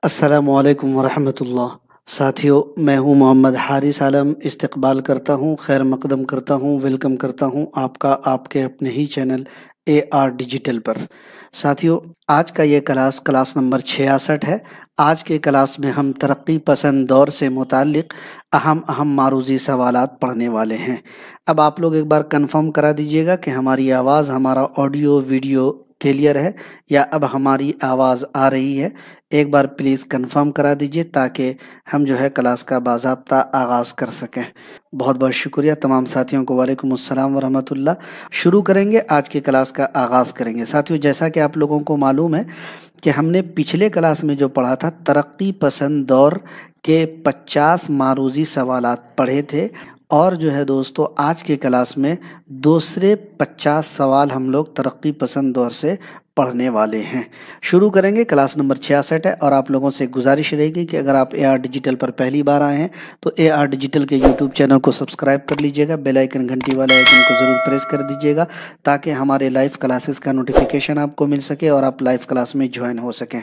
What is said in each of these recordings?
अस्सलामुअलैकुम वरहमतुल्लाह। साथियों, मैं हूं मोहम्मद हारिस आलम। इस्तकबाल करता हूं, खैर मकदम करता हूं, वेलकम करता हूं आपका आपके अपने ही चैनल AR डिजिटल पर। साथियों, आज का ये क्लास नंबर 66 है। आज के क्लास में हम तरक्की पसंद दौर से मुताल्लिक़ अहम अहम मारूज़ी सवालात पढ़ने वाले हैं। अब आप लोग एक बार कंफर्म करा दीजिएगा कि हमारी आवाज़, हमारा ऑडियो वीडियो क्लियर है या अब हमारी आवाज़ आ रही है। एक बार प्लीज़ कंफर्म करा दीजिए ताकि हम जो है क्लास का बाज़ाब्ता आगाज़ कर सकें। बहुत बहुत शुक्रिया तमाम साथियों को। वालेकुम अस्सलाम वरहमतुल्लाह। शुरू करेंगे, आज की क्लास का आगाज़ करेंगे। साथियों, जैसा कि आप लोगों को मालूम है कि हमने पिछले क्लास में जो पढ़ा था, तरक्की पसंद दौर के 50 मारूज़ी सवालात पढ़े थे और जो है दोस्तों, आज के क्लास में दूसरे 50 सवाल हम लोग तरक्की पसंद दौर से पढ़ने वाले हैं। शुरू करेंगे, क्लास नंबर 66 है। और आप लोगों से गुजारिश रहेगी कि अगर आप AR डिजिटल पर पहली बार आए हैं तो AR डिजिटल के यूट्यूब चैनल को सब्सक्राइब कर लीजिएगा, बेल आइकन घंटी वाले आइकन को ज़रूर प्रेस कर दीजिएगा ताकि हमारे लाइव क्लासेस का नोटिफिकेशन आपको मिल सके और आप लाइव क्लास में ज्वाइन हो सकें।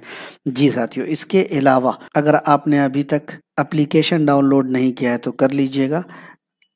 जी साथियों, इसके अलावा अगर आपने अभी तक एप्लीकेशन डाउनलोड नहीं किया है तो कर लीजिएगा।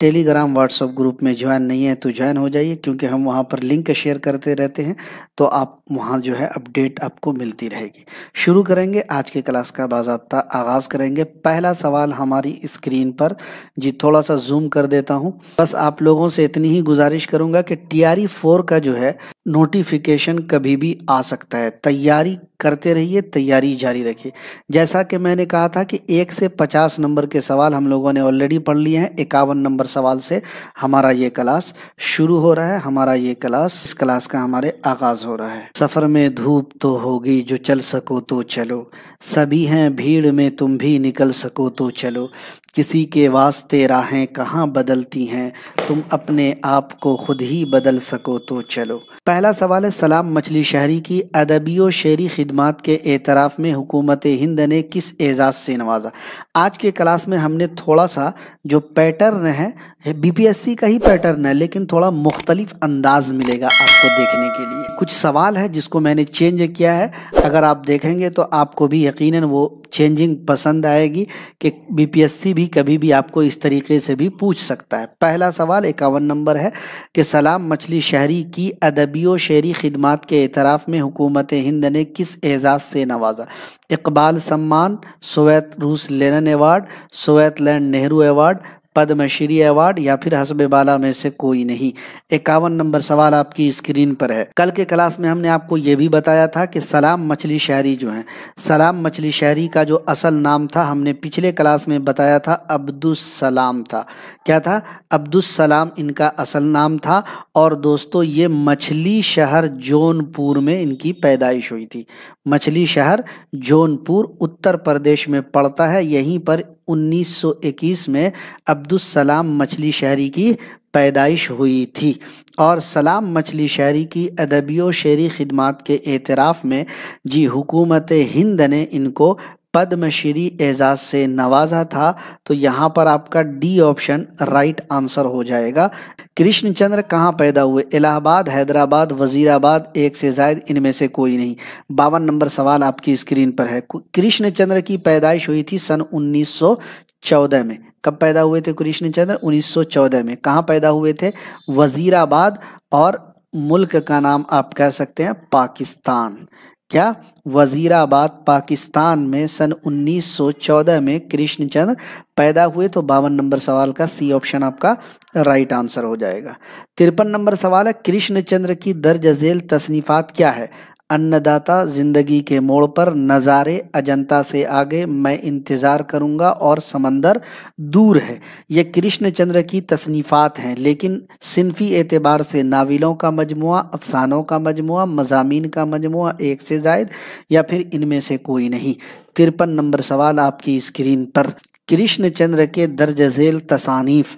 टेलीग्राम व्हाट्सएप ग्रुप में ज्वाइन नहीं है तो ज्वाइन हो जाइए, क्योंकि हम वहाँ पर लिंक शेयर करते रहते हैं तो आप वहाँ जो है अपडेट आपको मिलती रहेगी। शुरू करेंगे, आज के क्लास का बाज़ाब्ता आगाज़ करेंगे। पहला सवाल हमारी स्क्रीन पर, जी थोड़ा सा जूम कर देता हूँ। बस आप लोगों से इतनी ही गुजारिश करूँगा कि TRE 4 का जो है नोटिफिकेशन कभी भी आ सकता है। तैयारी करते रहिए, तैयारी जारी रखिए। जैसा कि मैंने कहा था कि 1 से 50 नंबर के सवाल हम लोगों ने ऑलरेडी पढ़ लिए हैं। 51 नंबर सवाल से हमारा ये क्लास शुरू हो रहा है। हमारा ये क्लास, इस क्लास का हमारे आगाज हो रहा है। सफ़र में धूप तो होगी, जो चल सको तो चलो, सभी हैं भीड़ में, तुम भी निकल सको तो चलो, किसी के वास्ते राहें कहाँ बदलती हैं, तुम अपने आप को खुद ही बदल सको तो चलो। पहला सवाल है, सलाम मछली शहरी की अदबी व शेरी खिदमात के एतराफ़ में हुकूमत हिंद ने किस एजाज़ से नवाजा। आज के क्लास में हमने थोड़ा सा जो पैटर्न है, BPSC का ही पैटर्न है, लेकिन थोड़ा मुख्तलिफ अंदाज मिलेगा आपको देखने के लिए। कुछ सवाल है जिसको मैंने चेंज किया है। अगर आप देखेंगे तो आपको भी यकीनन वो चेंजिंग पसंद आएगी कि BPSC भी कभी भी आपको इस तरीके से भी पूछ सकता है। पहला सवाल 51 नंबर है कि सलाम मछली शहरी की अदबी व शेरी खिदमात के एतराफ़ में हुकूमत हिंद ने किस एजाज़ से नवाजा। इकबाल सम्मान, सोवियत रूस Lenin award, Soviet Land Nehru award, Padmashri award या फिर हस्बे बाला में से कोई नहीं। 51 नंबर सवाल आपकी स्क्रीन पर है। कल के क्लास में हमने आपको ये भी बताया था कि सलाम मछली शहरी जो है, सलाम मछली शहरी का जो असल नाम था, हमने पिछले क्लास में बताया था अब्दुस सलाम था। क्या था? अब्दुस सलाम इनका असल नाम था। और दोस्तों, ये मछली शहर जौनपुर में इनकी पैदाइश हुई थी। मछली शहर जौनपुर उत्तर प्रदेश में पड़ता है। यहीं पर 1921 में अब्दुस सलाम मछली शहरी की पैदाइश हुई थी। और सलाम मछली शहरी की अदबी व शेरी खिदमात के एतराफ़ में जी हुकूमत हिंद ने इनको पद्मश्री एजाज़ से नवाजा था। तो यहाँ पर आपका डी ऑप्शन राइट आंसर हो जाएगा। कृष्णचंद्र कहाँ पैदा हुए? इलाहाबाद, हैदराबाद, वजीराबाद, एक से ज़ायद, इनमें से कोई नहीं। 52 नंबर सवाल आपकी स्क्रीन पर है। कृष्णचंद्र की पैदाइश हुई थी सन 1914 में। कब पैदा हुए थे कृष्णचंद्र? 1914 में। कहाँ पैदा हुए थे? वजीराबाद। और मुल्क का नाम आप कह सकते हैं पाकिस्तान। क्या? वजीराबाद पाकिस्तान में सन 1914 में कृष्णचंद्र पैदा हुए। तो 52 नंबर सवाल का सी ऑप्शन आपका राइट आंसर हो जाएगा। 53 नंबर सवाल है, कृष्णचंद्र की दर्ज झेल तसनीफात क्या है? अन्नदाता, जिंदगी के मोड़ पर, नज़ारे, अजंता से आगे, मैं इंतज़ार करूंगा और समंदर दूर है। ये कृष्णचंद्र की तसनीफात हैं, लेकिन सिनफी एतबार से नाविलों का मजमुआ, अफसानों का मजमुआ, मज़ामीन का मजमुआ, एक से ज़ायद या फिर इनमें से कोई नहीं। 53 नंबर सवाल आपकी स्क्रीन पर। कृष्णचंद्र के दर्ज झेल तसानीफ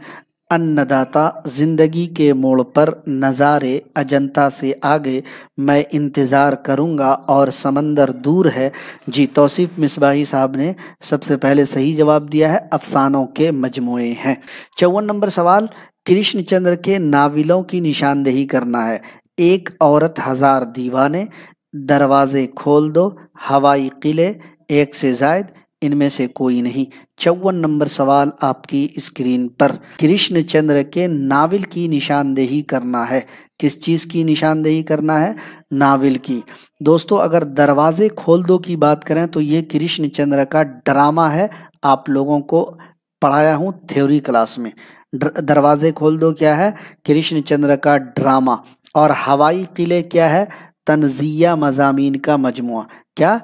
अन्नदाता, जिंदगी के मोड़ पर, नज़ारे, अजंता से आगे, मैं इंतज़ार करूंगा और समंदर दूर है। जी तौसीफ मिसबाही साहब ने सबसे पहले सही जवाब दिया है, अफसानों के मजमुए हैं। 54 नंबर सवाल, कृष्णचंद्र के नाविलों की निशानदेही करना है। एक औरत हजार दीवाने, दरवाजे खोल दो, हवाई किले, एक से जायद, इनमें से कोई नहीं। 54 नंबर सवाल आपकी स्क्रीन पर, कृष्णचंद्र के नावल की निशानदेही करना है। किस चीज की निशानदेही करना है? नावल की। दोस्तों अगर दरवाजे खोल दो की बात करें तो ये कृष्णचंद्र का ड्रामा है, आप लोगों को पढ़ाया हूं थ्योरी क्लास में। दरवाजे खोल दो क्या है? कृष्णचंद्र का ड्रामा। और हवाई किले क्या है? तंजिया मज़ामीन का मजमुआ। क्या?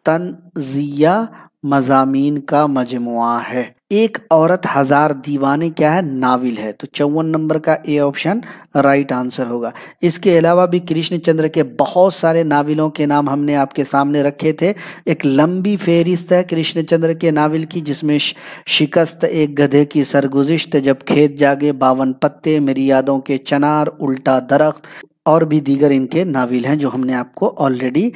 तंजिया मज़ामीन का मजमुआ है। एक औरत हजार दीवाने क्या है? नाविल है। तो 54 नंबर का ए ऑप्शन राइट आंसर होगा। इसके अलावा भी कृष्णचंद्र के बहुत सारे नाविलों के नाम हमने आपके सामने रखे थे। एक लंबी फेहरिस्त है कृष्णचंद्र के नाविल की, जिसमें शिकस्त एक गधे की सरगुज़िश्त, जब खेत जागे, 52 पत्ते, मेरी यादों के चनार, उल्टा दरख्त और भी दीगर इनके नाविल हैं जो हमने आपको ऑलरेडी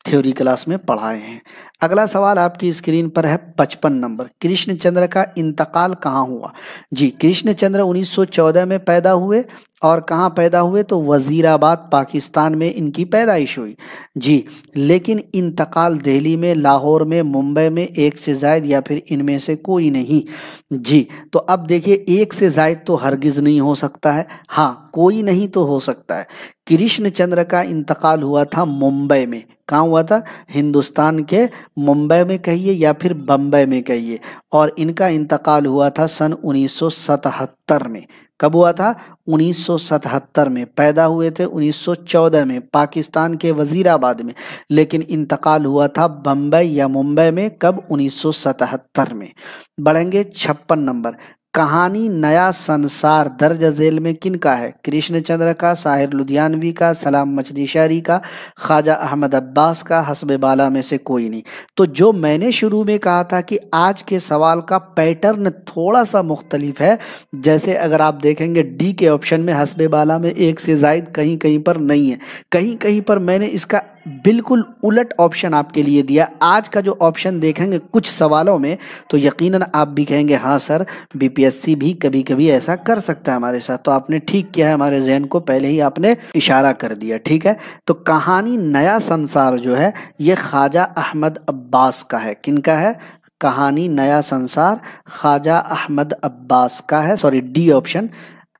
थ्योरी क्लास में पढ़ाए हैं। अगला सवाल आपकी स्क्रीन पर है 55 नंबर, कृष्णचंद्र का इंतकाल कहाँ हुआ? जी, कृष्णचंद्र 1914 में पैदा हुए। और कहाँ पैदा हुए? तो वजीराबाद पाकिस्तान में इनकी पैदाइश हुई। जी, लेकिन इंतकाल दिल्ली में, लाहौर में, मुंबई में, एक से जायद या फिर इनमें से कोई नहीं। जी, तो अब देखिए एक से जायद तो हरगिज नहीं हो सकता है, हाँ कोई नहीं तो हो सकता है। कृष्णचंद्र का इंतकाल हुआ था मुंबई में। कहाँ हुआ था? हिंदुस्तान के मुंबई में कहिए या फिर बम्बई में कहिए। और इनका इंतकाल हुआ था सन 1977 में। कब हुआ था? 1977 में। पैदा हुए थे 1914 में पाकिस्तान के वजीराबाद में, लेकिन इंतकाल हुआ था बम्बई या मुंबई में। कब? 1977 में। बढ़ेंगे 56 नंबर, कहानी नया संसार दर्ज झेल में किन का है? कृष्णचंद्र का, साहिर लुधियानवी का, सलाम मचलीशारी का, ख्वाजा अहमद अब्बास का, हस्बे बाला में से कोई नहीं। तो जो मैंने शुरू में कहा था कि आज के सवाल का पैटर्न थोड़ा सा मुख्तलिफ है, जैसे अगर आप देखेंगे डी के ऑप्शन में हस्बे बाला में एक से जायद कहीं कहीं पर नहीं है, कहीं कहीं पर मैंने इसका बिल्कुल उलट ऑप्शन आपके लिए दिया। आज का जो ऑप्शन देखेंगे कुछ सवालों में तो यकीनन आप भी कहेंगे हाँ सर, बीपीएससी भी कभी कभी ऐसा कर सकता है हमारे साथ। तो आपने ठीक किया है, हमारे जहन को पहले ही आपने इशारा कर दिया। ठीक है, तो कहानी नया संसार जो है ये ख्वाजा अहमद अब्बास का है। किनका है? कहानी नया संसार ख्वाजा अहमद अब्बास का है। Sorry, D option.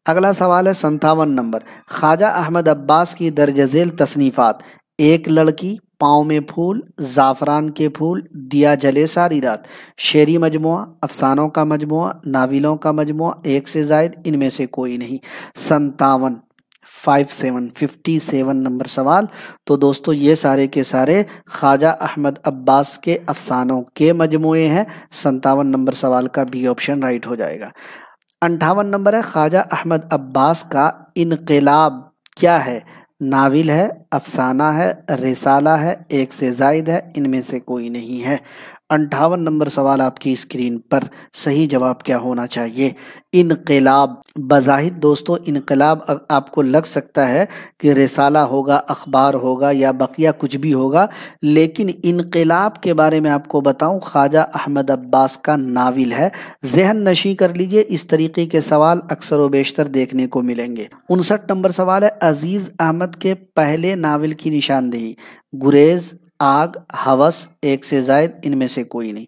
अगला सवाल है 57 नंबर, ख्वाजा अहमद अब्बास की दर्ज झेल तसनीफात, एक लड़की, पाँव में फूल, ज़ाफ़रान के फूल, दिया जले सारी रात, शेरी मजमुआ, अफसानों का मजमुआ, नाविलों का मजमुआ, एक से जायद, इनमें से कोई नहीं। 57 नंबर सवाल। तो दोस्तों ये सारे के सारे ख्वाजा अहमद अब्बास के अफसानों के मजमुए हैं। 57 नंबर सवाल का बी ऑप्शन राइट हो जाएगा। 58 नंबर है, ख्वाजा अहमद अब्बास का इनकलाब क्या है? नाविल है, अफसाना है, रिसाला है, एक से जायद है, इनमें से कोई नहीं है। 58 नंबर सवाल आपकी स्क्रीन पर, सही जवाब क्या होना चाहिए? इनकलाब। बज़ाहिर दोस्तों इनकलाब आपको लग सकता है कि रिसाला होगा, अखबार होगा या बकिया कुछ भी होगा, लेकिन इनकलाब के बारे में आपको बताऊं, ख्वाजा अहमद अब्बास का नाविल है। जहन नशी कर लीजिए, इस तरीके के सवाल अक्सर व बेशतर देखने को मिलेंगे। 59 नंबर सवाल है, अजीज अहमद के पहले नावल की निशानदेही, गुरेज, आग, हवस, एक से जायद, इनमें से कोई नहीं।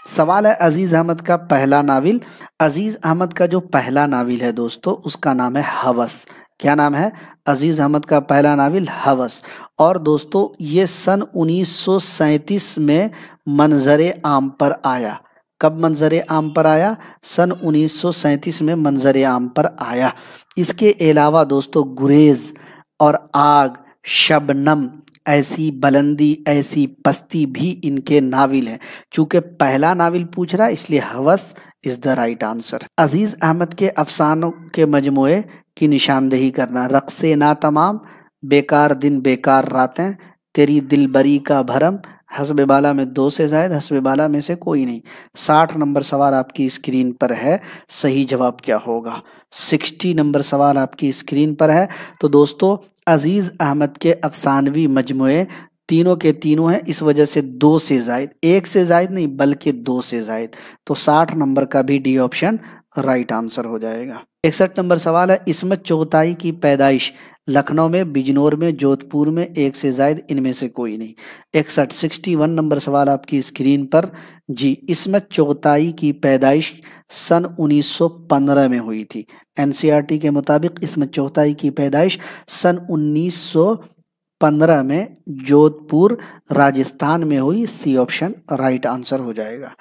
सवाल है अजीज अहमद का पहला नाविल। अजीज अहमद का जो पहला नाविल है दोस्तों उसका नाम है हवस। क्या नाम है? अजीज अहमद का पहला नाविल हवस। और दोस्तों ये सन 1937 में मंजरे आम पर आया। कब मंजरे आम पर आया? सन 1937 में मंजरे आम पर आया। इसके अलावा दोस्तों गुरेज और आग, शबनम, ऐसी बुलंदी, ऐसी पस्ती भी इनके नाविल हैं। चूंकि पहला नाविल पूछ रहा है इसलिए हवस इज द राइट आंसर। अजीज अहमद के अफसानों के मजमुए की निशानदेही करना, रक्से ना तमाम, बेकार दिन बेकार रातें, तेरी दिलबरी का भरम, हस्बे बाला में दो से जायद, हस्बे बाला में से कोई नहीं। 60 नंबर सवाल आपकी स्क्रीन पर है, सही जवाब क्या होगा? 60 नंबर सवाल आपकी स्क्रीन पर है। तो दोस्तों अजीज अहमद के अफसानवी मजमुए तीनों के तीनों हैं, इस वजह से दो से जायद, एक से जायद नहीं बल्कि दो से जायद। तो 60 नंबर का भी डी ऑप्शन राइट आंसर हो जाएगा। 61 नंबर सवाल है, इस्मत चुगताई की पैदाइश लखनऊ में, बिजनौर में, जोधपुर में, एक से जायद इनमें से कोई नहीं। 61 नंबर सवाल आपकी स्क्रीन पर जी। इस्मत चुगताई की पैदाइश सन 1915 में हुई थी। एनसीईआरटी के मुताबिक इस्मत चुगताई की पैदाइश सन 1915 में जोधपुर राजस्थान में हुई। सी ऑप्शन राइट आंसर हो जाएगा।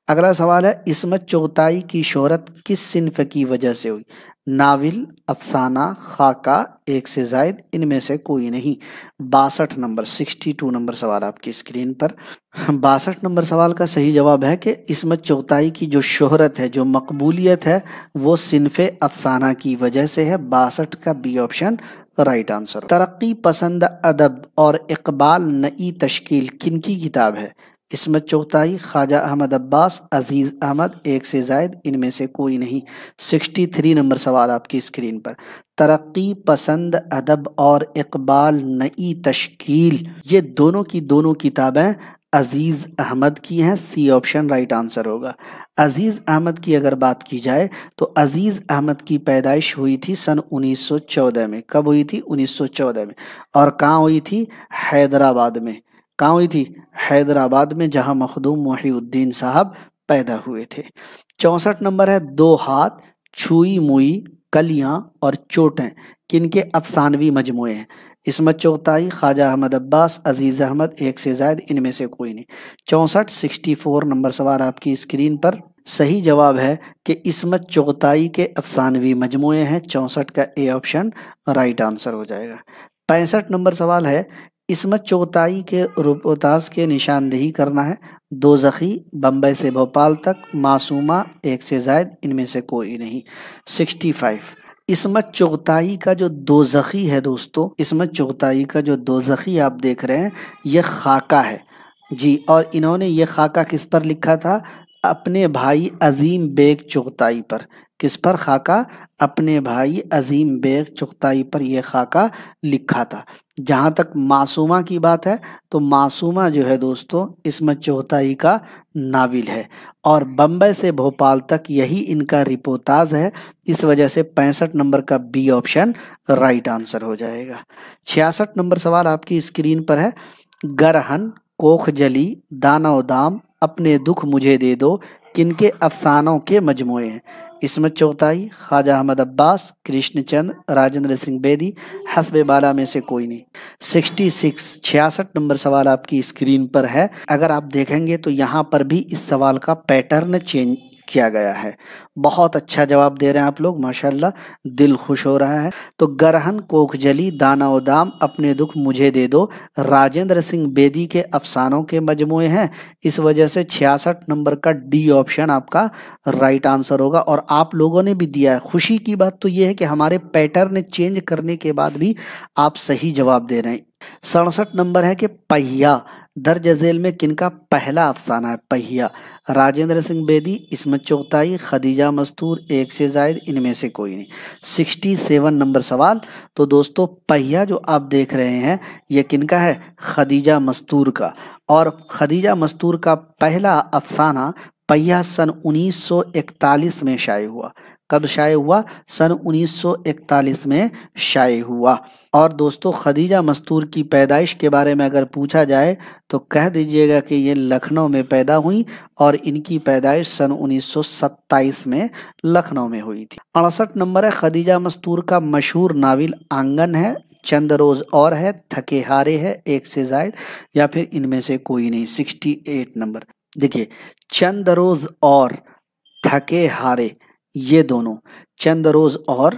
अगला सवाल है, इस्मत चुगताई की शोहरत किस सिन्फ की वजह से हुई? नाविल, अफसाना, खाका, एक से जायद इनमें से कोई नहीं। 62 नंबर सवाल आपकी स्क्रीन पर। 62 नंबर सवाल का सही जवाब है कि इस्मत चुगताई की जो शोहरत है, जो मकबूलियत है, वो सिन्फे अफसाना की वजह से है। 62 का बी ऑप्शन राइट आंसर। तरक्की पसंद अदब और इकबाल नई तश्कील किनकी किताब है? इस्मत चुगताई, ख्वाजा अहमद अब्बास, अजीज अहमद, एक से जायद इनमें से कोई नहीं। 63 नंबर सवाल आपकी स्क्रीन पर। तरक्की पसंद अदब और इकबाल नई तश्कील, ये दोनों की दोनों किताबें अजीज अहमद की हैं। सी ऑप्शन राइट आंसर होगा। अजीज अहमद की अगर बात की जाए तो अजीज अहमद की पैदाइश हुई थी सन 1914 में। कब हुई थी? 1914 में। और कहाँ हुई थी? हैदराबाद में। कहाँ हुई थी? हैदराबाद में, जहां मखदूम मोहिउद्दीन साहब पैदा हुए थे। 64 नंबर है, दो हाथ, छुई मुई, कलियां और चोटें किनके अफसानवी मजमुए हैं? इस्मत चुगताई, ख्वाजा अहमद अब्बास, अजीज अहमद, एक से जायद इनमें से कोई नहीं। 64 नंबर सवाल आपकी स्क्रीन पर। सही जवाब है कि इस्मत चुगताई के अफसानवी मजमुए हैं। 64 का ए ऑप्शन राइट आंसर हो जाएगा। 65 नंबर सवाल है, इस्मत चुगताई के रुपोताज के निशानदेही करना है। दोज़खी, बम्बई से भोपाल तक, मासूमा, एक से जायद इनमें से कोई नहीं। 65। इस्मत चुगताई का जो दोज़खी है दोस्तों, इस्मत चुगताई का जो दोज़खी आप देख रहे हैं, ये खाका है जी। और इन्होंने ये खाका किस पर लिखा था? अपने भाई अजीम बेग चुगताई पर। किस पर खाका? अपने भाई अजीम बेग चुगताई पर यह खाका लिखा था। जहाँ तक मासूमा की बात है तो मासूमा जो है दोस्तों इस्मत चुगताई का नाविल है। और बम्बई से भोपाल तक यही इनका रिपोर्टाज है। इस वजह से 65 नंबर का बी ऑप्शन राइट आंसर हो जाएगा। 66 नंबर सवाल आपकी स्क्रीन पर है। गरहन, कोख जली, दाना दाम, अपने दुख मुझे दे दो किनके अफसानों के मजमुए हैं? इस्मत चुगताई, ख्वाजा अहमद अब्बास, कृष्णचंद, राजेंद्र सिंह बेदी, हस्बे बाला में से कोई नहीं। 66 नंबर सवाल आपकी स्क्रीन पर है। अगर आप देखेंगे तो यहाँ पर भी इस सवाल का पैटर्न चेंज किया गया है। बहुत अच्छा जवाब दे रहे हैं आप लोग, माशाल्लाह, दिल खुश हो रहा है। तो गरहन, कोख जली, दाना ओ दाम, अपने दुख मुझे दे दो राजेंद्र सिंह बेदी के अफसानों के मजमुए हैं। इस वजह से 66 नंबर का डी ऑप्शन आपका राइट आंसर होगा। और आप लोगों ने भी दिया है। खुशी की बात तो ये है कि हमारे पैटर्न चेंज करने के बाद भी आप सही जवाब दे रहे हैं। 67 नंबर है कि पहिया दर्ज झेल में किनका पहला अफसाना है? पहिया, राजेंद्र सिंह बेदी, इस्मत चुगताई, खदीजा मस्तूर, एक से जायद इनमें से कोई नहीं। 67 नंबर सवाल। तो दोस्तों पहिया जो आप देख रहे हैं ये किनका है? खदीजा मस्तूर का। और खदीजा मस्तूर का पहला अफसाना पहिया सन 1941 में शाये हुआ। कब शाये हुआ? सन 1941 में शाये हुआ। और दोस्तों खदीजा मस्तूर की पैदाइश के बारे में अगर पूछा जाए तो कह दीजिएगा कि ये लखनऊ में पैदा हुई और इनकी पैदाइश सन 1927 में लखनऊ में हुई थी। 68 नंबर है, खदीजा मस्तूर का मशहूर नाविल आंगन है, चंद रोज और है, थके हारे है, एक से जायद, या फिर इनमें से कोई नहीं। 68 नंबर देखिए, चंद रोज और थके हारे, ये दोनों, चंद रोज और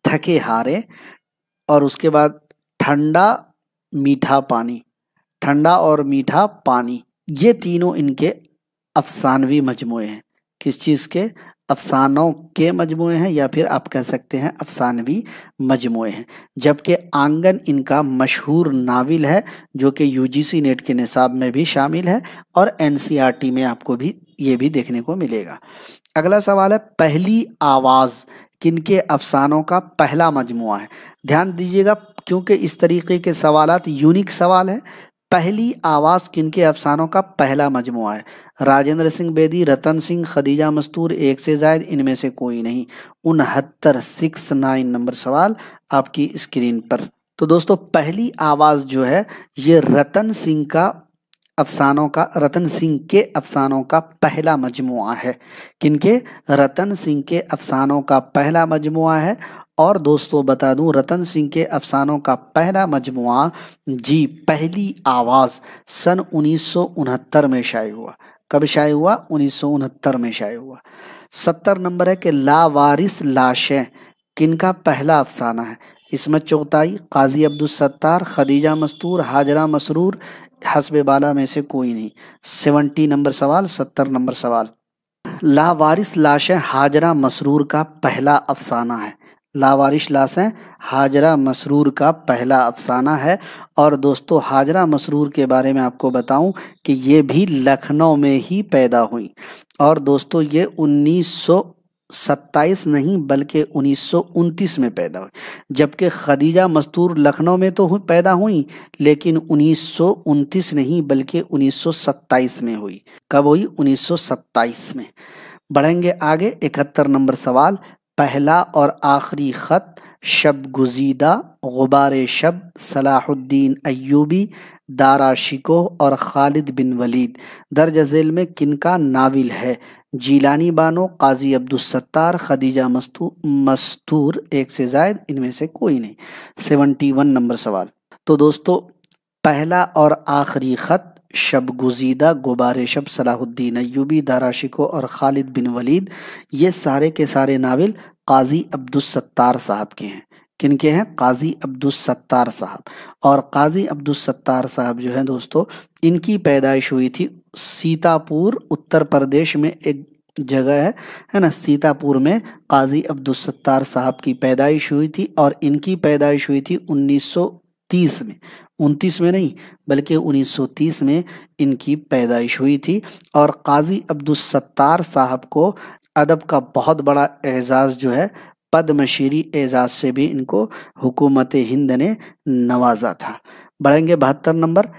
थके हारे, और उसके बाद ठंडा मीठा पानी, ठंडा और मीठा पानी, ये तीनों इनके अफसानवी मजमुए हैं। किस चीज़ के? अफसानों के मजमुए हैं, या फिर आप कह सकते हैं अफसानवी मजमुए हैं। जबकि आंगन इनका मशहूर नाविल है जो कि यूजीसी नेट के निसाब में भी शामिल है और एनसीईआरटी में आपको भी ये भी देखने को मिलेगा। अगला सवाल है, पहली आवाज़ किनके अफसानों का पहला मजमुआ है? ध्यान दीजिएगा क्योंकि इस तरीके के सवालात यूनिक सवाल है। पहली आवाज किनके अफसानों का पहला मजमुआ है? राजेंद्र सिंह बेदी, रतन सिंह, खदीजा मस्तूर, एक से जायद, इनमें से कोई नहीं। 69 नंबर सवाल आपकी स्क्रीन पर। तो दोस्तों पहली आवाज जो है ये रतन सिंह के अफसानों का पहला मजमुआ है। किनके? रतन सिंह के अफसानों का पहला मजमुआ है। और दोस्तों बता दूं रतन सिंह के अफसानों का पहला मजमुआ जी पहली आवाज सन 1969 में शाये हुआ। कब शाये हुआ? 1969 में शाये हुआ। 70 नंबर है कि लावारिस लाशें किनका पहला अफसाना है? इसमत चुगताई, काजी अब्दुल सत्तार, खदीजा मस्तूर, हाजरा मसरूर, हस्बे बाला में से कोई नहीं। 70 नंबर सवाल, 70 नंबर सवाल। लावारिस लाशें हाजरा मसरूर का पहला अफसाना है। लावारिस लाशें हाजरा मसरूर का पहला अफसाना है। और दोस्तों हाजरा मसरूर के बारे में आपको बताऊं कि ये भी लखनऊ में ही पैदा हुई। और दोस्तों ये 1927 नहीं बल्कि 1929 में पैदा हुई। जबकि खदीजा मस्तूर लखनऊ में तो पैदा हुई लेकिन 1929 नहीं बल्कि 1927 में हुई। कब हुई? 1927 में। बढ़ेंगे आगे। 71 नंबर सवाल। पहला और आखिरी खत शब गुजीदा, गुबारे शब, सलाहुद्दीन अय्यूबी, दारा शिकोह और खालिद बिन वलीद दर्ज झेल में किनका नाविल है? जीलानी बानो, काजी अब्दुल सत्तार, खदीजा मस्तूर, एक से जायद, इनमें से कोई नहीं। 71 नंबर सवाल। तो दोस्तों पहला और आखिरी खत शब गुजीदा, गुबारे शब, सलाहुद्दीन अय्यूबी, दारा शिको और खालिद बिन वलीद ये सारे के सारे नाविल काजी अब्दुल सत्तार साहब के हैं। किनके हैं? काजी अब्दुल सत्तार साहब। और काजी अब्दुल सत्तार साहब जो है दोस्तों इनकी पैदाइश हुई थी सीतापुर उत्तर प्रदेश में। एक जगह है ना सीतापुर में काजी अब्दुल सत्तार साहब की पैदाइश हुई थी। और इनकी पैदाइश हुई थी 1930 में। 29 में नहीं बल्कि 1930 में इनकी पैदाइश हुई थी। और काजी अब्दुल सत्तार साहब को अदब का बहुत बड़ा एजाज़ जो है पद्मश्री एजाज़ से भी इनको हुकूमत हिंद ने नवाजा था। बढ़ेंगे 72 नंबर।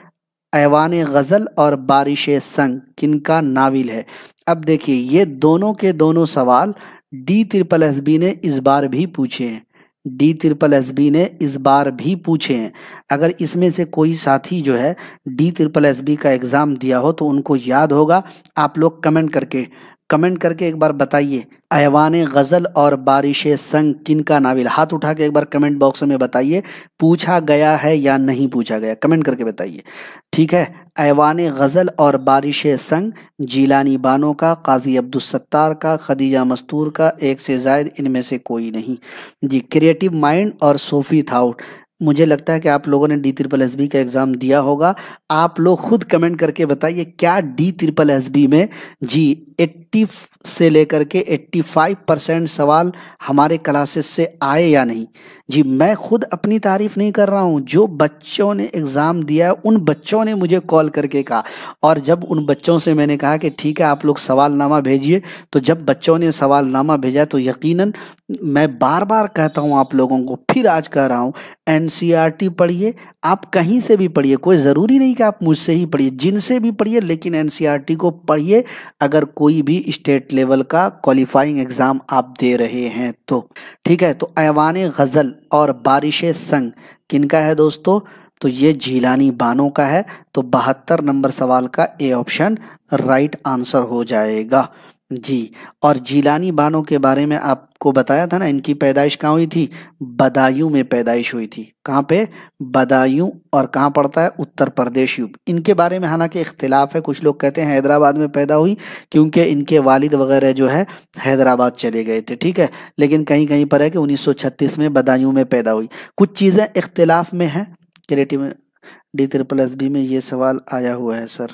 ऐवान गज़ल और बारिश संग किनका नाविल है? अब देखिए ये दोनों के दोनों सवाल DSSB ने इस बार भी पूछे हैं। DSSB ने इस बार भी पूछे हैं। अगर इसमें से कोई साथी जो है DSSB का एग्ज़ाम दिया हो तो उनको याद होगा। आप लोग कमेंट करके एक बार बताइए ऐवान गज़ल और बारिश संग किनका नाविल। हाथ उठा के एक बार कमेंट बॉक्स में बताइए पूछा गया है या नहीं पूछा गया। कमेंट करके बताइए। ठीक है। ऐवान गज़ल और बारिश संग जीलानी बानो का, काजी अब्दुल सत्तार का, खदीजा मस्तूर का, एक से जायद, इनमें से कोई नहीं। जी क्रिएटिव माइंड और सोफी थाउट मुझे लगता है कि आप लोगों ने DSSB का एग्ज़ाम दिया होगा। आप लोग खुद कमेंट करके बताइए क्या DSSB में जी 80 से लेकर के 85% सवाल हमारे क्लासेस से आए या नहीं। जी मैं खुद अपनी तारीफ नहीं कर रहा हूँ। जो बच्चों ने एग्ज़ाम दिया है उन बच्चों ने मुझे कॉल करके कहा। और जब उन बच्चों से मैंने कहा कि ठीक है आप लोग सवालनामा भेजिए तो जब बच्चों ने सवालनामा भेजा तो यकीनन मैं बार बार कहता हूँ आप लोगों को, फिर आज कह रहा हूँ NCERT पढ़िए। आप कहीं से भी पढ़िए, कोई ज़रूरी नहीं कि आप मुझसे ही पढ़िए, जिनसे भी पढ़िए, लेकिन NCERT को पढ़िए अगर कोई भी स्टेट लेवल का क्वालिफाइंग एग्ज़ाम आप दे रहे हैं तो। ठीक है। तो ऐवान गज़ल और बारिश संग किनका है दोस्तों? तो ये जीलानी बानो का है। तो 72 नंबर सवाल का ए ऑप्शन राइट आंसर हो जाएगा जी। और जीलानी बानो के बारे में आपको बताया था ना, इनकी पैदाइश कहाँ हुई थी? बदायूं में पैदाइश हुई थी। कहाँ पे? बदायूं। और कहाँ पड़ता है? उत्तर प्रदेश यूपी। इनके बारे में हालांकि इख्तिलाफ है। कुछ लोग कहते हैं हैदराबाद में पैदा हुई क्योंकि इनके वालिद वगैरह जो है हैदराबाद चले गए थे। ठीक है। लेकिन कहीं कहीं पर है कि 1936 में बदायूं में पैदा हुई। कुछ चीज़ें इख्तिलाफ में है। क्रिएटिव DSSB में ये सवाल आया हुआ है सर।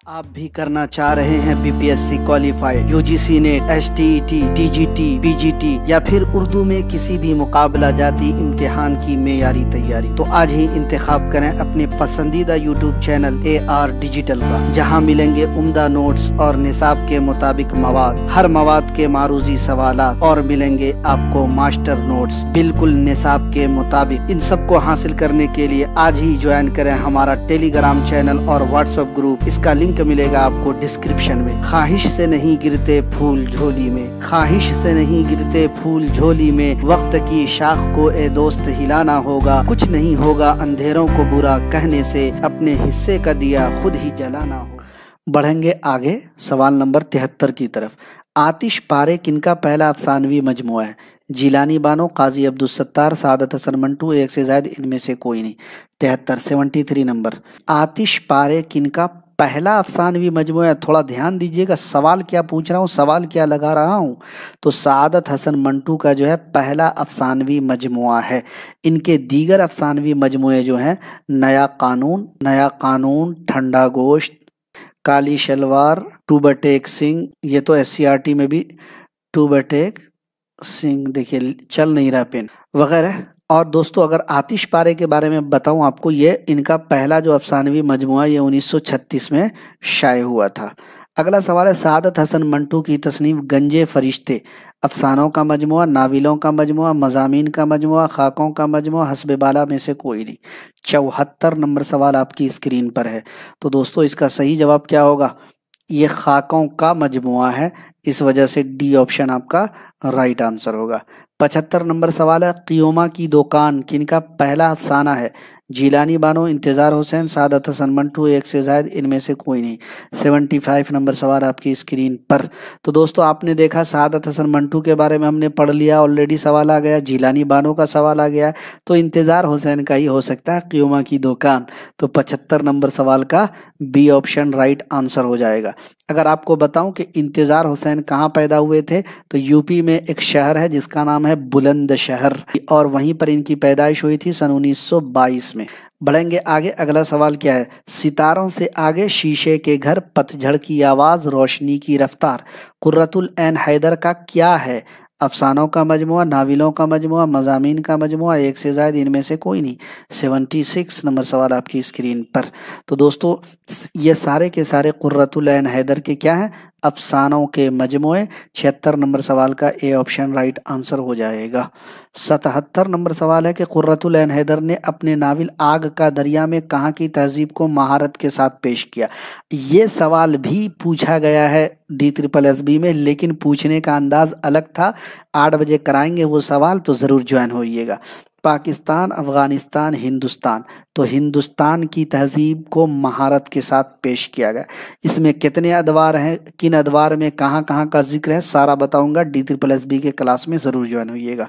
आप भी करना चाह रहे हैं BPSC qualified, UGC net, STET, TGT, PGT या फिर उर्दू में किसी भी मुकाबला जाती इम्तिहान की मेयारी तैयारी, तो आज ही इंतखाब करें अपने पसंदीदा यूट्यूब चैनल AR डिजिटल का, जहां मिलेंगे उम्दा नोट्स और निसाब के मुताबिक मवाद, हर मवाद के मारूजी सवालात और मिलेंगे आपको मास्टर नोट्स बिल्कुल निसाब के मुताबिक। इन सब को हासिल करने के लिए आज ही ज्वाइन करें हमारा टेलीग्राम चैनल और व्हाट्सएप ग्रुप। इसका लिंक मिलेगा आपको डिस्क्रिप्शन में। ख्वाहिश से नहीं गिरते फूल झोली में, ख्वाहिश से नहीं गिरते फूल झोली में, वक्त की शाख को ए दोस्त हिलाना होगा, कुछ नहीं होगा अंधेरों को बुरा कहने से, अपने हिस्से का दिया खुद ही जलाना होगा। बढ़ेंगे आगे सवाल नंबर 73 की तरफ। आतिश पारे किनका पहला अफसानवी मजमुआ है? जिलानी बानो, काजी अब्दुल सत्तार, सादत हसन मंटू, एक से ज्यादा इनमें से कोई नहीं। 73 नंबर। आतिश पारे किनका पहला अफसानवी मजमुआ है? थोड़ा ध्यान दीजिएगा, सवाल क्या पूछ रहा हूँ, सवाल क्या लगा रहा हूँ। तो सादत हसन मंटू का जो है पहला अफसानवी मजमुआ है। इनके दीगर अफसानवी मजमुए जो हैं नया कानून, ठंडा गोश्त, काली शलवार, टू बटेक सिंह, ये तो SCRT में भी टू बटेक सिंह, देखिए चल नहीं रहा पेन वगैरह। और दोस्तों अगर आतिश पारे के बारे में बताऊं आपको, ये इनका पहला जो अफसानवी मजमुआ ये 1936 में शाये हुआ था। अगला सवाल है सादत हसन मंटू की तसनीफ गंजे फरिश्ते अफसानों का मजमुआ, नाविलों का मजमुआ, मजामीन का मजमुआ, खाकों का मजमुआ, हस्बे बाला में से कोई नहीं। 74 नंबर सवाल आपकी स्क्रीन पर है। तो दोस्तों इसका सही जवाब क्या होगा? ये खाकों का मजमुआ है, इस वजह से डी ऑप्शन आपका राइट आंसर होगा। 75 नंबर सवाल है क़ियोमा की दुकान किनका पहला अफसाना है? जिलानी बानो, इंतज़ार हुसैन, सादत हसन मंटू, एक से ज़ायद इनमें से कोई नहीं। 75 नंबर सवाल आपकी स्क्रीन पर। तो दोस्तों आपने देखा सादत हसन मंटू के बारे में हमने पढ़ लिया, ऑलरेडी सवाल आ गया, जिलानी बानो का सवाल आ गया, तो इंतज़ार हुसैन का ही हो सकता है क़ियोमा की दुकान। तो 75 नंबर सवाल का बी ऑप्शन राइट आंसर हो जाएगा। अगर आपको बताऊं कि इंतज़ार हुसैन कहाँ पैदा हुए थे, तो यूपी में एक शहर है जिसका नाम है बुलंदशहर, और वहीं पर इनकी पैदाइश हुई थी सन 1922 में। बढ़ेंगे आगे, अगला सवाल क्या है? सितारों से आगे शीशे के घर, पतझड़ की आवाज़, रोशनी की रफ्तार, कुर्रतुल ऐन हैदर का क्या है? अफसानों का मजमुआ, नाविलों का मजमुआ, मजामीन का मजमुआ, एक से ज़ायद इनमें से कोई नहीं। 76 नंबर सवाल आपकी स्क्रीन पर। तो दोस्तों ये सारे के सारे कुर्रतुल ऐन हैदर के क्या हैं? अफसानों के मजमुए। 76 नंबर सवाल का ए ऑप्शन राइट आंसर हो जाएगा। 77 नंबर सवाल है कि कुर्रतुल ऐन हैदर ने अपने नावल आग का दरिया में कहाँ की तहजीब को महारत के साथ पेश किया? ये सवाल भी पूछा गया है DSSB में, लेकिन पूछने का अंदाज अलग था। 8 बजे कराएंगे वो सवाल, तो ज़रूर ज्वाइन होइएगा। पाकिस्तान, अफगानिस्तान, हिंदुस्तान, तो हिंदुस्तान की तहजीब को महारत के साथ पेश किया गया। इसमें कितने अदवार हैं, किन अदवार में कहाँ कहाँ का जिक्र है, सारा बताऊंगा। DSSB के क्लास में ज़रूर ज्वाइन होइएगा।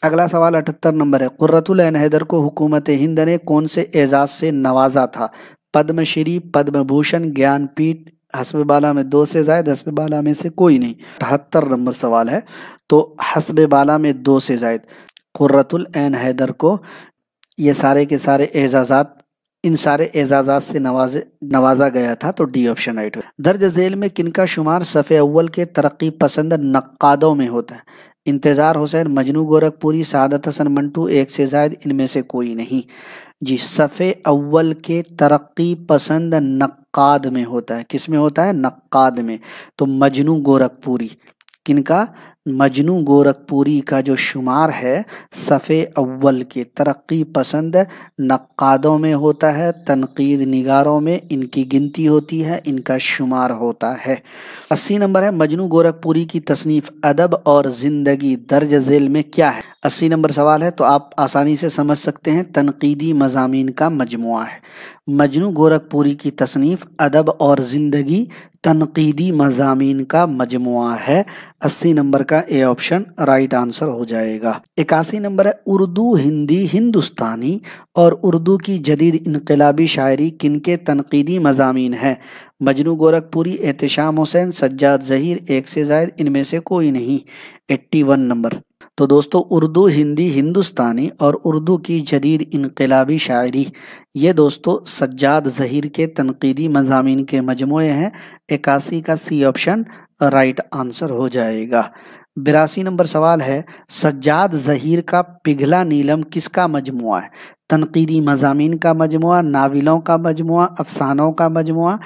अगला सवाल 78 नंबर है कुर्रतुल ऐन हैदर को हुकूमत हिंद ने कौन से एजाज से नवाजा था? पद्मश्री, पद्म भूषण, ज्ञानपीठ, हस्बे बाला में 2 से ज़ायद, हस्बे बाला में से कोई नहीं। 78 नंबर सवाल है, तो हस्बे बाला में 2 से ज़ायद कुर्रतुल ऐन हैदर को ये सारे के सारे एजाजात, इन सारे एजाजात से नवाजा गया था, तो डी ऑप्शन राइट हो। दर्ज झेल में किनका शुमार सफ़े अव्वल के तरक्की पसंद नक्कादों में होता है? इंतज़ार हुसैन, मजनू गोरखपुरी, सादत हसन मंटू, एक से ज़ायद इनमें से कोई नहीं। जी, सफ़े अव्वल के तरक्की पसंद नक्काद में होता है। किस में होता है? नक्काद में। तो मजनू गोरखपुरी, किनका? मजनू गोरखपुरी का जो शुमार है सफ़े अव्वल के तरक्की पसंद नक्कादों में होता है, तनकीद निगारों में इनकी गिनती होती है, इनका शुमार होता है। 80 नंबर है मजनू गोरखपुरी की तसनीफ अदब और ज़िंदगी दर्ज झेल में क्या है? 80 नंबर सवाल है, तो आप आसानी से समझ सकते हैं तनकीदी मज़ामीन का मजमुआ है। मजनू गोरखपुरी की तसनीफ अदब और ज़िंदगी तनकीदी मज़ामीन का मजमुआ है। 80 नंबर का ए ऑप्शन राइट आंसर हो जाएगा। 81 नंबर है उर्दू, हिंदी, हिंदुस्तानी और उर्दू की जदीद इनकलाबी शायरी किनके तनकीदी मज़ामीन है? मजनू गोरखपुरी, एहतिशाम हुसैन, सज्जाद ज़हीर, एक से ज़ायद, इनमें से कोई नहीं। 81 नंबर। तो दोस्तों उर्दू, हिंदी, हिंदुस्तानी और उर्दू की जदीद इनकलाबी शायरी, ये दोस्तों सज्जाद ज़हीर के तनकीदी मज़ामीन के मजमूए हैं। 81 का सी ऑप्शन राइट आंसर हो जाएगा। 82 नंबर सवाल है, सज्जाद ज़हीर का पिघला नीलम किसका मजमुआ है? तनकीदी मज़ामीन का मजमुआ, नाविलों का मजमुआ, अफसानों का मजमुआ,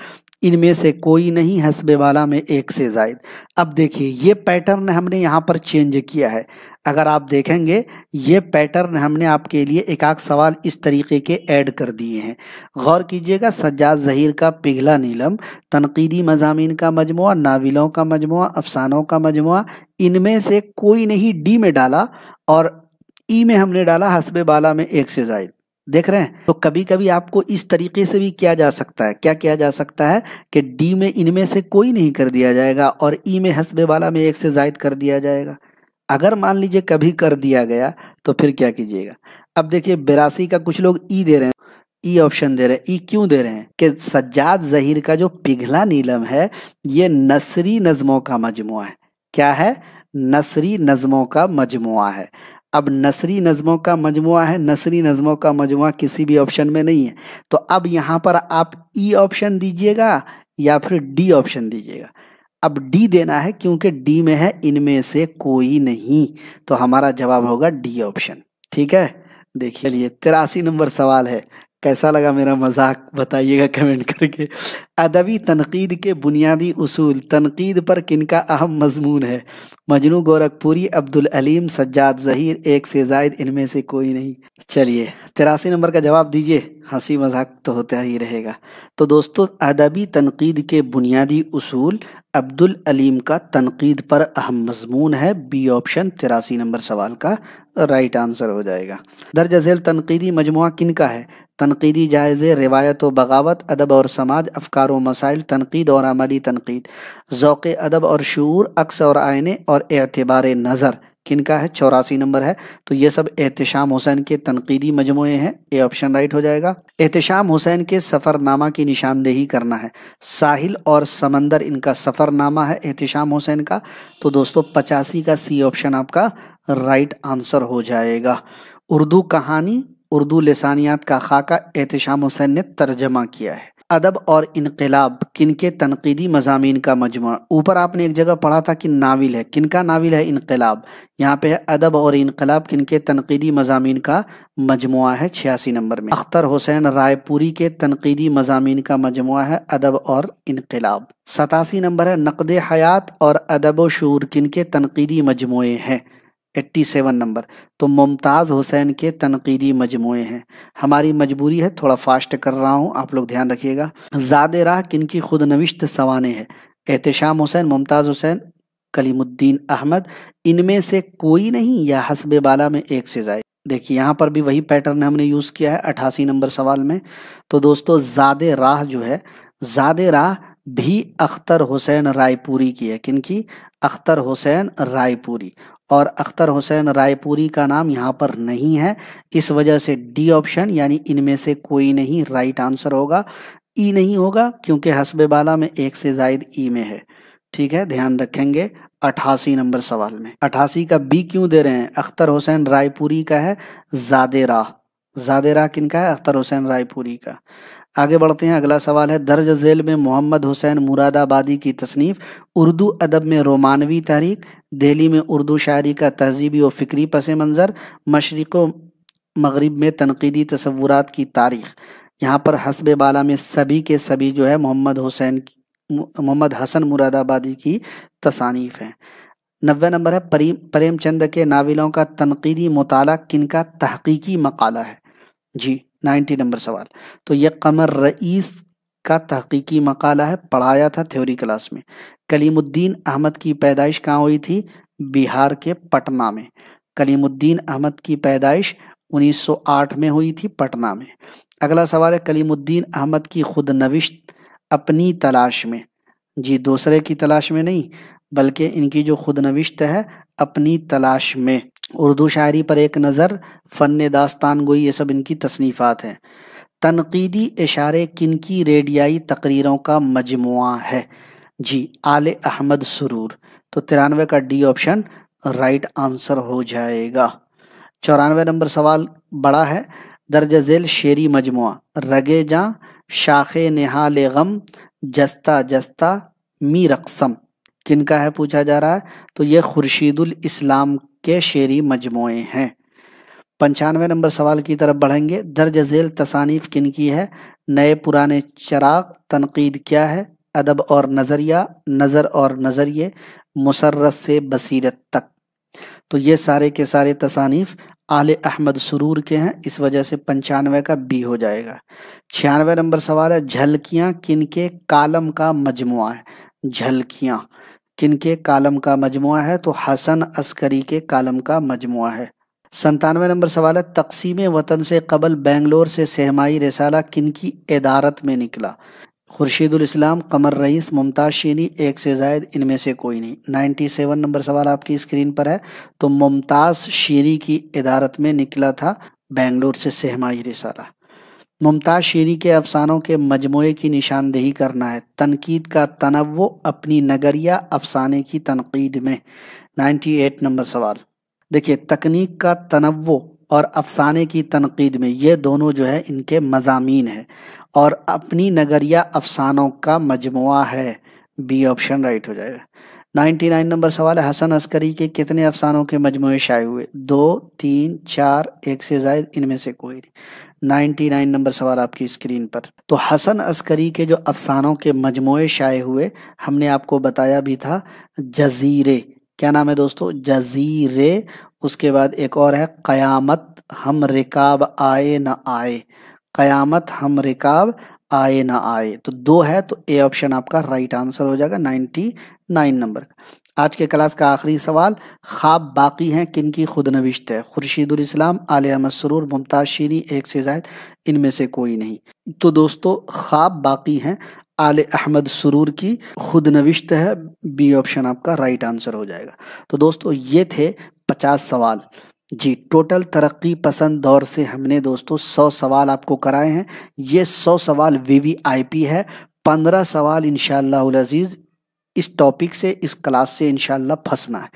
इनमें से कोई नहीं, हस्बे वाला में एक से ज़ायद। अब देखिए ये पैटर्न हमने यहाँ पर चेंज किया है। अगर आप देखेंगे ये पैटर्न हमने आपके लिए एक आध सवाल इस तरीके के ऐड कर दिए हैं। गौर कीजिएगा, सज्जाद ज़हीर का पिघला नीलम, तनकीदी मज़ामीन का मजमुआ, नाविलों का मजमुआ, अफसानों का मजमुआ, इनमें से कोई नहीं डी में डाला और ई में हमने डाला हस्बे बाला में एक से ज़ायद। देख रहे हैं? तो कभी कभी आपको इस तरीके से भी किया जा सकता है। क्या किया जा सकता है कि डी में इनमें से कोई नहीं कर दिया जाएगा और ई में हस्बे वाला में एक से ज़ायद कर दिया जाएगा। अगर मान लीजिए कभी कर दिया गया तो फिर क्या कीजिएगा? अब देखिए 82 का कुछ लोग ई दे रहे हैं, ई ऑप्शन दे रहे हैं। ई क्यों दे रहे हैं? कि सज्जाद ज़हीर का जो पिघला नीलम है ये नसरी नज़मों का मजमुआ है। क्या है? नसरी नज़मों का मजमुआ है। अब नसरी नज़मों का मजमुआ है, नसरी नज़मों का मजमुआ किसी भी ऑप्शन में नहीं है। तो अब यहाँ पर आप ई ऑप्शन दीजिएगा या फिर डी ऑप्शन दीजिएगा। अब डी देना है क्योंकि डी में है इनमें से कोई नहीं, तो हमारा जवाब होगा डी ऑप्शन। ठीक है, देखिए लिए 83 नंबर सवाल है। कैसा लगा मेरा मजाक बताइएगा कमेंट करके। अदबी तनकीद के बुनियादी उसूल, तनकीद पर किनका अहम मजमून है? मजनू गोरखपुरी, अब्दुल अलीम, सज्जाद ज़हीर, एक से ज़ायद, इनमें से कोई नहीं। चलिए 83 नंबर का जवाब दीजिए, हंसी मजाक तो होता ही रहेगा। तो दोस्तों अदबी तनकीद के बुनियादी उसूल अब्दुल अलीम का तनकीद पर अहम मजमून है। बी ऑप्शन 83 नंबर सवाल का राइट आंसर हो जाएगा। दर्ज झेल तनकीदी मजमुआ किनका है? तनकीदी जायज़े, रिवायत व बगावत, अदब और समाज, अफकार व मसाइल, तनकीद और अमली तनकीद, ज़ौक़ अदब और शूर, अक्स और आईने और एतबार नज़र किनका है? 84 नंबर है। तो ये सब एहतिशाम हुसैन के तनकीदी मजमुए हैं। ए ऑप्शन राइट हो जाएगा। एहतिशाम हुसैन के सफ़रनामा की निशानदेही करना है। साहिल और समंदर इनका सफ़रनामा है एहतिशाम हुसैन का। तो दोस्तों 85 का सी ऑप्शन आपका राइट आंसर हो जाएगा। उर्दू कहानी, उर्दू लिसानियात का खाका एहतिशाम हुसैन ने तर्जमा किया है। अदब और इनकलाब किनके तनकीदी मज़ामीन का मजमुआ? ऊपर आपने एक जगह पढ़ा था कि नाविल है, किनका नाविल है? इनकलाब। यहाँ पे है अदब और इनकलाब किनके तनकीदी मज़ामीन का मजमुआ है। 86 नंबर में। अख्तर हुसैन रायपुरी के तनकीदी मज़ामीन का मजमुआ है अदब और इनकलाब। 87 नंबर है नक़द हयात और अदब व शूर किनके तनकीदी मजमुए हैं? 87 नंबर। तो मुमताज़ हुसैन के तनकीदी मजमुए हैं। हमारी मजबूरी है, थोड़ा फास्ट कर रहा हूँ, आप लोग ध्यान रखिएगा। ज़ादे राह किनकी खुद नविश्त सवाने है? एहतिशाम हुसैन, मुमताज़ हुसैन, कलीमुद्दीन अहमद, इनमें से कोई नहीं या हस्बे बाला में एक से ज़ायद। देखिए यहाँ पर भी वही पैटर्न हमने यूज़ किया है 88 नंबर सवाल में। तो दोस्तों ज़ादे राह जो है, ज़ादे राह भी अख्तर हुसैन रायपुरी की है। किनकी? अख्तर हुसैन रायपुरी। और अख्तर हुसैन रायपुरी का नाम यहाँ पर नहीं है, इस वजह से डी ऑप्शन यानी इनमें से कोई नहीं राइट आंसर होगा। ई नहीं होगा क्योंकि हस्बे बाला में एक से ज़ायद ई में है। ठीक है, ध्यान रखेंगे। 88 नंबर सवाल में 88 का बी क्यों दे रहे हैं? अख्तर हुसैन रायपुरी का है ज़ादे राह। ज़ादे राह किनका है? अख्तर हुसैन रायपुरी का। आगे बढ़ते हैं, अगला सवाल है दर्ज झेल में मोहम्मद हुसैन मुरादाबादी की तसनीफ, उर्दू अदब में रोमानवी तारीख, दिल्ली में उर्दू शायरी का तहजीबी और फ़िक्री पस मंज़र, मशरिक़ व मगरिब में तनकीदी तसव्वुरात की तारीख। यहाँ पर हस्बे बाला में सभी के सभी जो है मोहम्मद हसन मुरादाबादी की तसानीफ हैं। 90 नंबर है प्रेमचंद के नाविलों का तनकीदी मुताला किनका तहकीकी मकाला है? जी 90 नंबर सवाल। तो ये कमर रईस का तहकीकी मकाला है, पढ़ाया था थ्योरी क्लास में। कलीमुद्दीन अहमद की पैदाइश कहाँ हुई थी? बिहार के पटना में। कलीमुद्दीन अहमद की पैदाइश 1908 में हुई थी पटना में। अगला सवाल है कलीमुद्दीन अहमद की खुद नविश्त अपनी तलाश में। जी दूसरे की तलाश में नहीं, बल्कि इनकी जो खुद नविश्त है अपनी तलाश में। उर्दू शायरी पर एक नज़र, फ़न दास्तान गोई, ये सब इनकी तसनीफ़ात हैं। तनकीदी इशारे किनकी रेडियाई तकरीरों का मजमुआ है? जी, आले अहमद सुरूर। तो 93 का डी ऑप्शन राइट आंसर हो जाएगा। 94 नंबर सवाल बड़ा है। दर्ज झेल शेरी मजमुआ रगे जा, शाखे निहाल गम, जस्ता जस्ता, मी रकसम किनका है पूछा जा रहा है। तो ये खुर्शीदुल इस्लाम के शेरी मजमुए हैं। 95 नंबर सवाल की तरफ बढ़ेंगे। दर्ज झेल तसानीफ किनकी है? नए पुराने चराग, तनकीद क्या है, अदब और नजरिया, नजर और नजरिए, मुसर्रत से बसीरत तक। तो ये सारे के सारे तसानीफ आले अहमद सुरूर के हैं, इस वजह से 95 का बी हो जाएगा। 96 नंबर सवाल है। झलकियां किनके कालम का मजमुआ है? झलकियां किनके कालम का मजमुआ है? तो हसन अस्करी के कालम का मजमुआ है। 97 नंबर सवाल है। तकसीम वतन से कबल बेंगलोर से सहमाई रिसाला किनकी इदारत में निकला? खुर्शीदुल इस्लाम, कमर रईस, मुमताज शीनी, एक से जायद, इनमें से कोई नहीं। 97 नंबर सवाल आपकी स्क्रीन पर है। तो मुमताज शीरी की इदारत में निकला था बेंगलोर से सहमाई रिसाला। मुमताज शीरी के अफसानों के मजमुए की निशानदेही करना है। तनकीद का तनव्वु अपनी नगरिया अफसाने की तनकीद में। 98 नंबर सवाल। देखिए, तकनीक का तनव्वु और अफसाने की तनकीद में ये दोनों जो है इनके मज़ामीन है, और अपनी नगरिया अफसानों का मजमुआ है। बी ऑप्शन राइट हो जाएगा। 99 नंबर सवाल है। हसन अस्करी के कितने अफसानों के मजमुए शाये हुए? 2, 3, 4, एक से जायद, इनमें से कोई नहीं। 99 नंबर सवाल आपकी स्क्रीन पर। तो हसन अस्करी के जो अफसानों के मजमुए शाये हुए, हमने आपको बताया भी था जजीरे। क्या नाम है दोस्तों? जजीरे। उसके बाद एक और है कयामत हम रिकाब आए न आए। कयामत हम रिकाब आए ना आए। तो 2 है, तो ए ऑप्शन आपका राइट आंसर हो जाएगा 99 नंबर का। आज के क्लास का आखिरी सवाल। ख्वाब बाकी हैं किनकी खुदनविश्त है? खुर्शीदुल इस्लाम, आले अहमद सुरूर, मुमताज शीरी, एक से जायद, इनमें से कोई नहीं। तो दोस्तों ख्वाब बाकी हैं आले अहमद सुरूर की खुदनविश्त है। बी ऑप्शन आपका राइट आंसर हो जाएगा। तो दोस्तों ये थे 50 सवाल। जी, टोटल तरक्की पसंद दौर से हमने दोस्तों 100 सवाल आपको कराए हैं। ये 100 सवाल वीवीआईपी है। 15 सवाल इंशाअल्लाह उल अजीज इस टॉपिक से, इस क्लास से इंशाअल्लाह फंसना है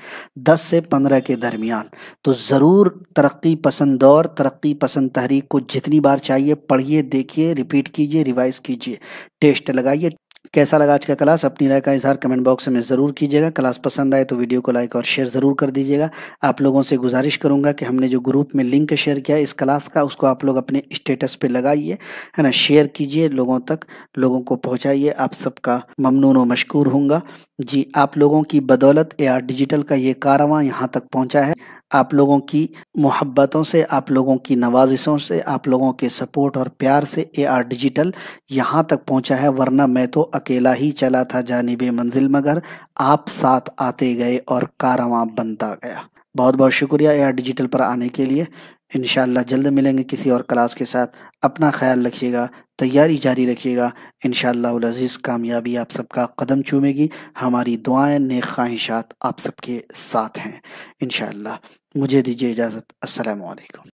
10 से 15 के दरमियान। तो ज़रूर तरक्की पसंद दौर, तरक्की पसंद तहरीक को जितनी बार चाहिए पढ़िए, देखिए, रिपीट कीजिए, रिवाइज कीजिए, टेस्ट लगाइए। कैसा लगा आज का क्लास? अपनी राय का इजहार कमेंट बॉक्स में ज़रूर कीजिएगा। क्लास पसंद आए तो वीडियो को लाइक और शेयर ज़रूर कर दीजिएगा। आप लोगों से गुजारिश करूंगा कि हमने जो ग्रुप में लिंक शेयर किया इस क्लास का, उसको आप लोग अपने स्टेटस पे लगाइए, है ना, शेयर कीजिए लोगों तक, लोगों को पहुंचाइए। आप सबका ममनून व मशकूर होऊंगा। जी, आप लोगों की बदौलत AR डिजिटल का ये कारवां यहाँ तक पहुँचा है। आप लोगों की मोहब्बतों से, आप लोगों की नवाजिशों से, आप लोगों के सपोर्ट और प्यार से AR डिजिटल यहाँ तक पहुँचा है, वरना मैं तो अकेला ही चला था जानिबे मंजिल, मगर आप साथ आते गए और कारवां बनता गया। बहुत बहुत शुक्रिया AR डिजिटल पर आने के लिए। इंशाअल्लाह जल्द मिलेंगे किसी और क्लास के साथ। अपना ख्याल रखिएगा, तैयारी जारी रखिएगा। इंशाअल्लाह उल अज़ीज़ कामयाबी आप सबका कदम चूमेगी। हमारी दुआएं, नेक ख्वाहिशात आप सबके साथ हैं इंशाअल्लाह। मुझे दीजिए इजाज़त। अस्सलामु अलैकुम।